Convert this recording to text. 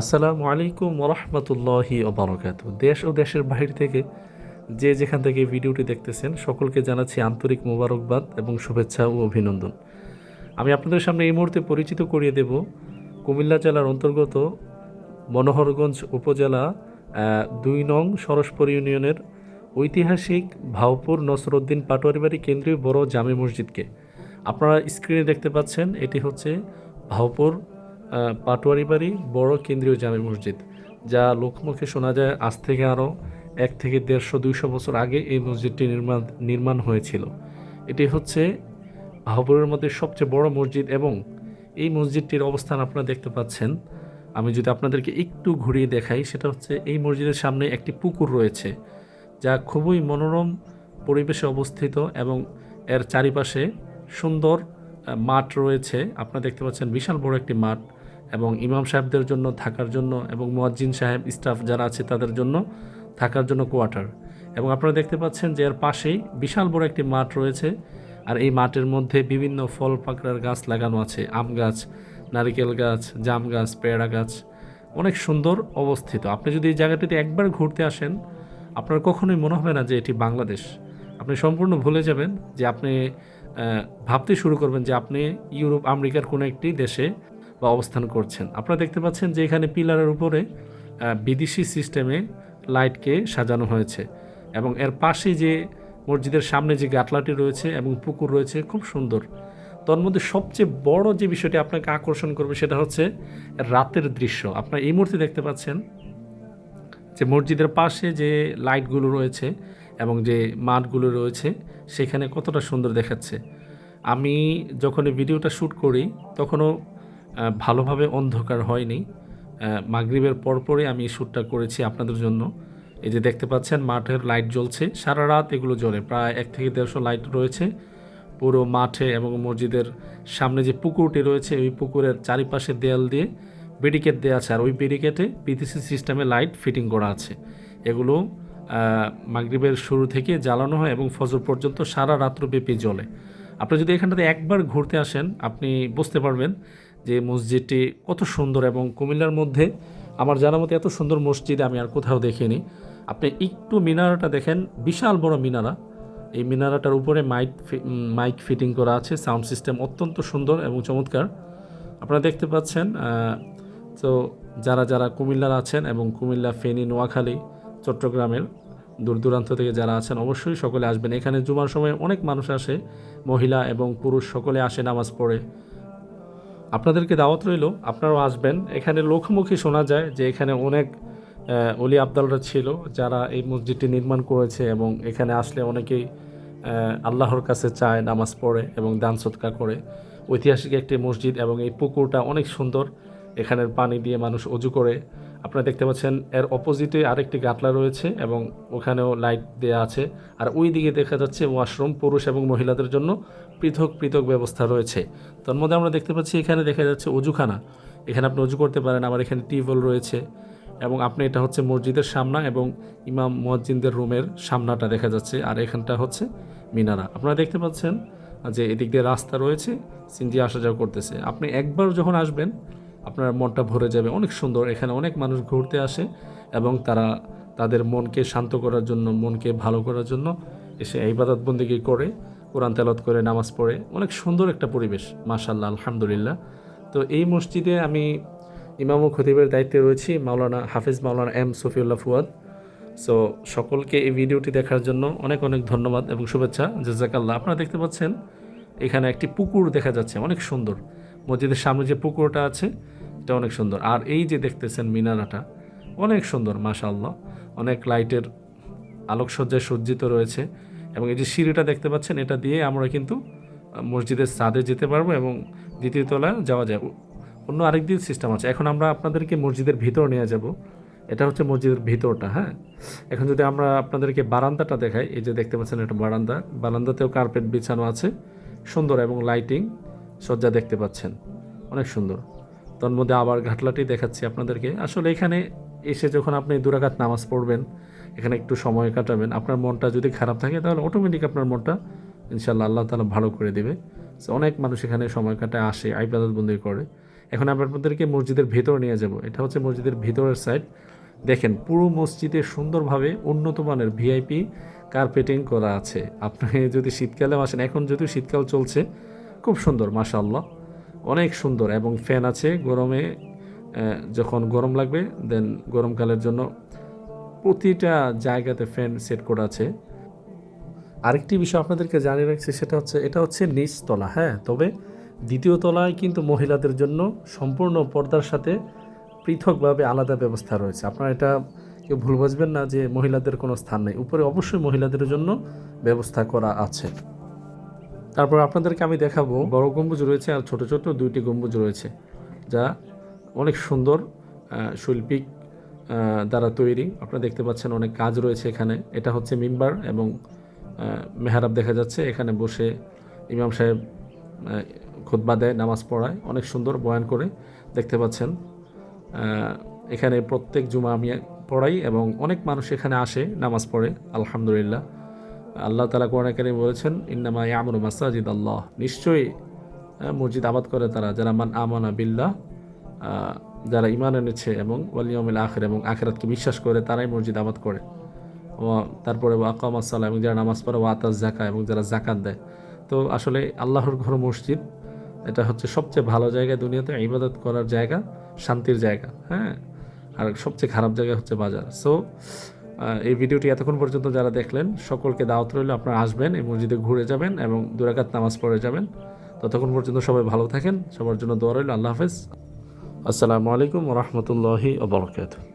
আসসালামু আলাইকুম ওরহমতুল্লাহি ওবরাকাতু। দেশ ও দেশের বাহির থেকে যে যেখান থেকে ভিডিওটি দেখতেছেন সকলকে জানাচ্ছি আন্তরিক মোবারকবাদ এবং শুভেচ্ছা ও অভিনন্দন। আমি আপনাদের সামনে এই মুহূর্তে পরিচিত করিয়ে দেব কুমিল্লা জেলার অন্তর্গত মনোহরগঞ্জ উপজেলা ২ নং সরসপুর ইউনিয়নের ঐতিহাসিক ভাওপুর নসরউদ্দিন পাটোয়ারি বাড়ি কেন্দ্রীয় বড় জামে মসজিদকে। আপনারা স্ক্রিনে দেখতে পাচ্ছেন, এটি হচ্ছে ভাওপুর পাটোয়ারি বাড়ি বড় কেন্দ্রীয় জামে মসজিদ, যা লোকমুখে শোনা যায় আজ থেকে আরও 1 থেকে 150-200 বছর আগে এই মসজিদটি নির্মাণ হয়েছিল। এটি হচ্ছে ভাওপুরের মধ্যে সবচেয়ে বড় মসজিদ এবং এই মসজিদটির অবস্থান আপনারা দেখতে পাচ্ছেন। আমি যদি আপনাদেরকে একটু ঘুরিয়ে দেখাই, সেটা হচ্ছে এই মসজিদের সামনে একটি পুকুর রয়েছে, যা খুবই মনোরম পরিবেশে অবস্থিত এবং এর চারিপাশে সুন্দর মাঠ রয়েছে। আপনারা দেখতে পাচ্ছেন বিশাল বড় একটি মাঠ এবং ইমাম সাহেবদের জন্য থাকার জন্য এবং মুয়াজ্জিন সাহেব স্টাফ যারা আছে তাদের জন্য থাকার জন্য কোয়ার্টার। এবং আপনারা দেখতে পাচ্ছেন যে এর পাশেই বিশাল বড় একটি মাঠ রয়েছে, আর এই মাঠের মধ্যে বিভিন্ন ফল পাকড়ার গাছ লাগানো আছে, আম গাছ, নারিকেল গাছ, জাম গাছ, পেয়ারা গাছ, অনেক সুন্দর অবস্থিত। আপনি যদি এই জায়গাটিতে একবার ঘুরতে আসেন, আপনার কখনোই মনে হবে না যে এটি বাংলাদেশ। আপনি সম্পূর্ণ ভুলে যাবেন যে আপনি ভাবতে শুরু করবেন যে আপনি ইউরোপ আমেরিকার কোনো একটি দেশে বা অবস্থান করছেন। আপনারা দেখতে পাচ্ছেন যে এখানে পিলারের উপরে বিদেশি সিস্টেমে লাইটকে সাজানো হয়েছে এবং এর পাশে যে মসজিদের সামনে যে গাটলাটি রয়েছে এবং পুকুর রয়েছে খুব সুন্দর। তার মধ্যে সবচেয়ে বড় যে বিষয়টি আপনাকে আকর্ষণ করবে সেটা হচ্ছে রাতের দৃশ্য। আপনারা এই মুহূর্তে দেখতে পাচ্ছেন যে মসজিদের পাশে যে লাইটগুলো রয়েছে এবং যে মাঠগুলো রয়েছে সেখানে কতটা সুন্দর দেখাচ্ছে। আমি যখন এই ভিডিওটা শ্যুট করি তখনও ভালোভাবে অন্ধকার হয়নি। মাগরিবের পরপরই আমি শ্যুটটা করেছি আপনাদের জন্য। এই যে দেখতে পাচ্ছেন মাঠের লাইট জ্বলছে, সারা রাত এগুলো জ্বলে, প্রায় 1 থেকে 150 লাইট রয়েছে পুরো মাঠে। এবং মসজিদের সামনে যে পুকুরটি রয়েছে ওই পুকুরের চারিপাশে দেয়াল দিয়ে ব্যারিকেড দেওয়া আছে, আর ওই ব্যারিকেডে বিদেশি সিস্টেমে লাইট ফিটিং করা আছে। এগুলো মাগরিবের শুরু থেকে জ্বালানো হয় এবং ফজর পর্যন্ত সারা রাত্রব্যাপী জ্বলে। আপনি যদি এখানটাতে একবার ঘুরতে আসেন আপনি বুঝতে পারবেন যে মসজিদটি কত সুন্দর। এবং কুমিল্লার মধ্যে আমার জানার মতো এত সুন্দর মসজিদ আমি আর কোথাও দেখিনি। আপনি একটু মিনারাটা দেখেন, বিশাল বড় মিনারা। এই মিনারাটার উপরে মাইক ফিটিং করা আছে, সাউন্ড সিস্টেম অত্যন্ত সুন্দর এবং চমৎকার আপনারা দেখতে পাচ্ছেন। তো যারা যারা কুমিল্লার আছেন এবং কুমিল্লা, ফেনী, নোয়াখালী, চট্টগ্রামের দূর দূরান্ত থেকে যারা আছেন অবশ্যই সকলে আসবেন। এখানে জুমার সময় অনেক মানুষ আসে, মহিলা এবং পুরুষ সকলে আসে নামাজ পড়ে। আপনাদেরকে দাওয়াত রইল, আপনারাও আসবেন। এখানে লোকমুখে শোনা যায় যে এখানে অনেক অলি আবদালরা ছিল যারা এই মসজিদটি নির্মাণ করেছে এবং এখানে আসলে অনেকেই আল্লাহর কাছে চায়, নামাজ পড়ে এবং দান সদকা করে। ঐতিহাসিক একটি মসজিদ এবং এই পুকুরটা অনেক সুন্দর, এখানের পানি দিয়ে মানুষ অজু করে। আপনারা দেখতে পাচ্ছেন এর অপোজিটে আরেকটি গাটলা রয়েছে এবং ওখানেও লাইট দেওয়া আছে। আর ওই দিকে দেখা যাচ্ছে ওয়াশরুম, পুরুষ এবং মহিলাদের জন্য পৃথক পৃথক ব্যবস্থা রয়েছে। তার মধ্যে আমরা দেখতে পাচ্ছি এখানে দেখা যাচ্ছে অজুখানা, এখানে আপনি অজু করতে পারেন। আবার এখানে টিউবওয়েল রয়েছে এবং আপনি এটা হচ্ছে মসজিদের সামনা এবং ইমাম মুয়াজ্জিনদের রুমের সামনাটা দেখা যাচ্ছে। আর এখানটা হচ্ছে মিনারা। আপনারা দেখতে পাচ্ছেন যে এদিক দিয়ে রাস্তা রয়েছে, সিনজি আসা যাওয়া করতেছে। আপনি একবার যখন আসবেন আপনার মনটা ভরে যাবে, অনেক সুন্দর। এখানে অনেক মানুষ ঘুরতে আসে এবং তারা তাদের মনকে শান্ত করার জন্য, মনকে ভালো করার জন্য এসে ইবাদত বন্দেগী করে, কোরআন তেলাওয়াত করে, নামাজ পড়ে। অনেক সুন্দর একটা পরিবেশ, মাশাআল্লাহ, আলহামদুলিল্লাহ। তো এই মসজিদে আমি ইমাম ও খতিবের দায়িত্বে রয়েছি মাওলানা হাফিজ মাওলানা এম সফিউল্লাহ ফুয়াদ। সো সকলকে এই ভিডিওটি দেখার জন্য অনেক অনেক ধন্যবাদ এবং শুভেচ্ছা, জাযাকাল্লাহ। আপনারা দেখতে পাচ্ছেন এখানে একটি পুকুর দেখা যাচ্ছে, অনেক সুন্দর। মসজিদের সামনে যে পুকুরটা আছে এটা অনেক সুন্দর। আর এই যে দেখতেছেন মিনারাটা অনেক সুন্দর, মাশাআল্লাহ। অনেক লাইটের আলোকসজ্জায় সজ্জিত রয়েছে এবং এই যে সিঁড়িটা দেখতে পাচ্ছেন এটা দিয়ে আমরা কিন্তু মসজিদের ছাদে যেতে পারবো এবং দ্বিতীয় তলায় যাওয়া যায়। অন্য আরেক দিন সিস্টেম আছে। এখন আমরা আপনাদেরকে মসজিদের ভিতর নিয়ে যাব। এটা হচ্ছে মসজিদের ভিতরটা। হ্যাঁ, এখন যদি আমরা আপনাদেরকে বারান্দাটা দেখাই, এই যে দেখতে পাচ্ছেন এটা বারান্দা, বারান্দাতেও কার্পেট বিছানো আছে, সুন্দর এবং লাইটিং সজ্জা দেখতে পাচ্ছেন, অনেক সুন্দর। তার মধ্যে আবার ঘাটলাটি দেখাচ্ছি আপনাদেরকে। আসলে এখানে এসে যখন আপনি 2 রাকাত নামাজ পড়বেন, এখানে একটু সময় কাটাবেন, আপনার মনটা যদি খারাপ থাকে তাহলে অটোমেটিক আপনার মনটা ইনশাআল্লাহ আল্লাহ তাআলা ভালো করে দেবে। অনেক মানুষ এখানে সময় কাটায়, আসে, ইবাদত বন্দেগী করে। এখন আমি আপনাদেরকে মসজিদের ভেতর নিয়ে যাব। এটা হচ্ছে মসজিদের ভিতরের সাইড। দেখেন পুরো মসজিদে সুন্দরভাবে উন্নত মানের ভিআইপি কার্পেটিং করা আছে। আপনি যদি শীতকালেও আসেন, এখন যদিও শীতকাল চলছে, খুব সুন্দর মাশাআল্লাহ, অনেক সুন্দর। এবং ফ্যান আছে গরমে, যখন গরম লাগবে দেন গরমকালের জন্য প্রতিটা জায়গাতে ফ্যান সেট করা আছে। আরেকটি বিষয় আপনাদেরকে জানিয়ে রাখছি, সেটা হচ্ছে এটা হচ্ছে নিচতলা, হ্যাঁ। তবে দ্বিতীয় তলায় কিন্তু মহিলাদের জন্য সম্পূর্ণ পর্দার সাথে পৃথকভাবে আলাদা ব্যবস্থা রয়েছে। আপনারা এটা কেউ ভুল বুঝবেন না যে মহিলাদের কোনো স্থান নেই, উপরে অবশ্যই মহিলাদের জন্য ব্যবস্থা করা আছে। তারপর আপনাদেরকে আমি দেখাবো বড় গম্বুজ রয়েছে আর ছোট ছোট দুইটি গম্বুজ রয়েছে, যা অনেক সুন্দর শৈল্পিক দ্বারা তৈরি। আপনারা দেখতে পাচ্ছেন অনেক কাজ রয়েছে এখানে। এটা হচ্ছে মিম্বার এবং মেহরাব দেখা যাচ্ছে। এখানে বসে ইমাম সাহেব খুতবা দেয়, নামাজ পড়ায়, অনেক সুন্দর বয়ান করে, দেখতে পাচ্ছেন। এখানে প্রত্যেক জুমা আমি পড়াই এবং অনেক মানুষ এখানে আসে নামাজ পড়ে, আলহামদুলিল্লাহ। আল্লাহ তাআলা কোরআনে কারিমে বলেছেন, ইন্নামা ইয়ামুরু মাসাজিদ আল্লাহ, নিশ্চয়ই মসজিদ আবাদ করে তারা যারা মান আমানা বিল্লাহ, যারা ঈমান এনেছে এবং ওয়াল ইয়াউমিল আখির, এবং আখিরাতকে বিশ্বাস করে, তারাই মসজিদ আবাদ করে। তারপরে আকামাস সালাহ, এবং যারা নামাজ পড়ে, ওয়াতাজ যাকা, এবং যারা যাকাত দেয়। তো আসলে আল্লাহর ঘর মসজিদ, এটা হচ্ছে সবচেয়ে ভালো জায়গা দুনিয়াতে ইবাদত করার জায়গা, শান্তির জায়গা, হ্যাঁ। আর সবচেয়ে খারাপ জায়গা হচ্ছে বাজার। সো এই ভিডিওটি এতক্ষণ পর্যন্ত যারা দেখলেন, সকলকে দাওয়াত রইল, আপনারা আসবেন, এই মসজিদে ঘুরে যাবেন এবং 2 রাকাত নামাজ পড়ে যাবেন। ততক্ষণ পর্যন্ত সবাই ভালো থাকেন, সবার জন্য দোয়া রইল। আল্লাহ হাফেজ। আসসালামু আলাইকুম ওয়া রাহমাতুল্লাহি ওয়া বারাকাতুহু।